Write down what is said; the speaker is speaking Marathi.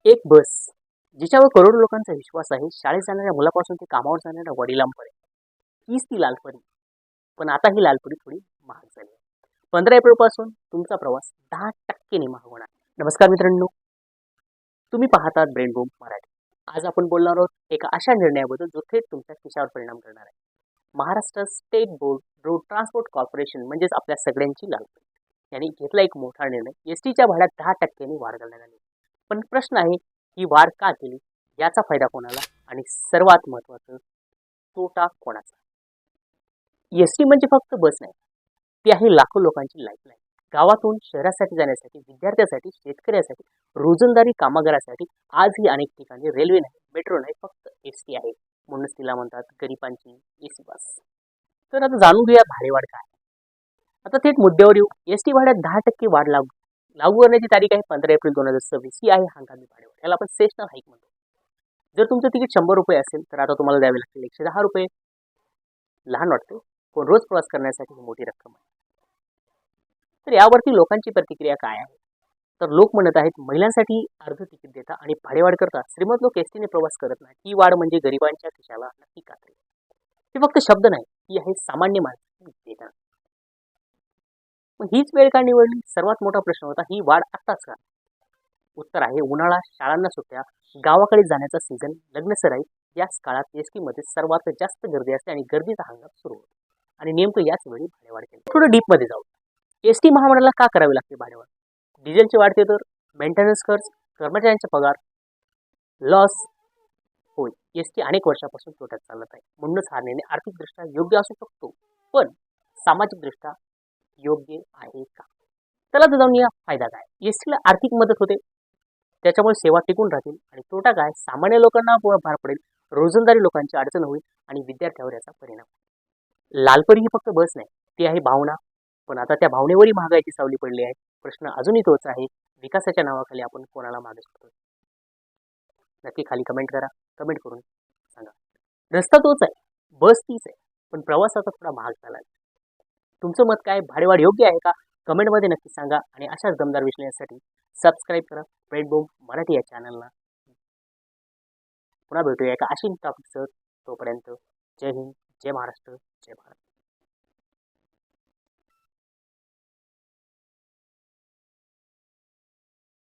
एक बस जिच्यावर करोडो लोकांचा विश्वास आहे, शाळेत जाणाऱ्या मुलापासून ते कामावर जाणाऱ्या वडिलांपर्यंत. हीच ती लालपरी. पण आता ही लालपरी थोडी महाग झाली आहे. 15 एप्रिल पासून तुमचा प्रवास 10% महाग होणार. नमस्कार मित्रांनो, तुम्ही पाहतात ब्रेन बूम मराठी. आज आपण बोलणार आहोत एका अशा निर्णयाबद्दल जो थेट तुमच्या खिशावर परिणाम करणार आहे. Maharashtra state board road transport corporation म्हणजेच आपल्या सगळ्यांची लालपरी यांनी घेतला एक मोठा निर्णय. एसटीच्या भाड्यात 10% वाढ करण्यात आली. पण प्रश्न आहे, ही वाढ का केली, याचा फायदा कोणाला आणि सर्वात महत्त्वाचं तोटा कोणाचा. एसटी म्हणजे फक्त बस नाही, ती आहे लाखो लोकांची लाईफलाईन. गावातून शहरासाठी जाण्यासाठी, विद्यार्थ्यासाठी, शेतकऱ्यासाठी, रोजंदारी कामगारासाठी आजही अनेक ठिकाणी रेल्वे नाही, मेट्रो नाही, फक्त एसटी आहे. म्हणूनच तिला म्हणतात गरिबांची एसी बस. तर आता जाणून घेऊया भाडेवाढ काय. आता थेट मुद्द्यावर येऊ. एसटी भाड्यात 10% वाढ लागू लागू करण्याची तारीख आहे 15 एप्रिल 2026. ही आहे हंगामी भाडेवाढ. याला आपण सेशनल हाईक म्हणतो. जर तुमचं तिकीट 100 रुपये असेल तर आता तुम्हाला द्यावे लागतील 110 रुपये. लहान वाटतो, पण रोज प्रवास करण्यासाठी ही मोठी रक्कम आहे. तर यावरती लोकांची प्रतिक्रिया काय आहे? तर लोक म्हणत आहेत, महिलांसाठी अर्ध तिकीट देता आणि भाडेवाढ करता. श्रीमंत लोक एसटीने प्रवास करत नाही. ही वाढ म्हणजे गरिबांच्या खिशाला नक्की कात्री. हे फक्त शब्द नाही, ही आहे सामान्य माणसाची वेदना. मग हीच वेळ का निवडली? सर्वात मोठा प्रश्न होता, ही वाढ आत्ताच का? उत्तर आहे, उन्हाळा, शाळांना सुट्ट्या, गावाकडे जाण्याचा सीझन, लग्न सराई. याच काळात एसटी मध्ये सर्वात जास्त गर्दी असते आणि गर्दीचा हंगाम सुरू होतो. आणि नेमकं याच वेळी भाडेवाढ केली. थोडं डीप मध्ये जाऊ. एसटी महामंडळाला का करावी लागते भाडेवाढ? डिझेलचे वाढते दर, मेंटेनन्स खर्च, कर्मचाऱ्यांचा पगार, लॉस. होय, एसटी अनेक वर्षापासून तोट्यात चालत आहे. म्हणूनच हा निर्णय आर्थिकदृष्ट्या योग्य असू शकतो, पण सामाजिकदृष्ट्या योग्य आहे का? चला तर जाऊन या फायदा काय. एसटीला आर्थिक मदत होते, त्याच्यामुळे सेवा टिकून राहतील. आणि तोटा काय? सामान्य लोकांना भार पडेल, रोजंदारी लोकांची अडचण होईल आणि विद्यार्थ्यावर याचा परिणाम. लालपरी ही फक्त बस नाही, ती आहे भावना. पण आता त्या भावनेवरही महागाईची सावली पडली आहे. प्रश्न अजूनही तोच आहे, विकासाच्या नावाखाली आपण कोणाला मागे शकतो? नक्की खाली कमेंट करा. कमेंट करून सांगा. रस्ता तोच आहे, बस तीच आहे, पण प्रवास आता थोडा महाग झाला आहे. तुमचं मत काय? भाडेवाढ योग्य आहे का? कमेंटमध्ये नक्की सांगा. आणि अशाच दमदार विश्लेषणासाठी सबस्क्राईब करा ब्रेन बूम मराठी या चॅनलला. पुन्हा भेटूया एका अशी टॉपिकसह. तोपर्यंत जय हिंद, जय महाराष्ट्र, जय भारत.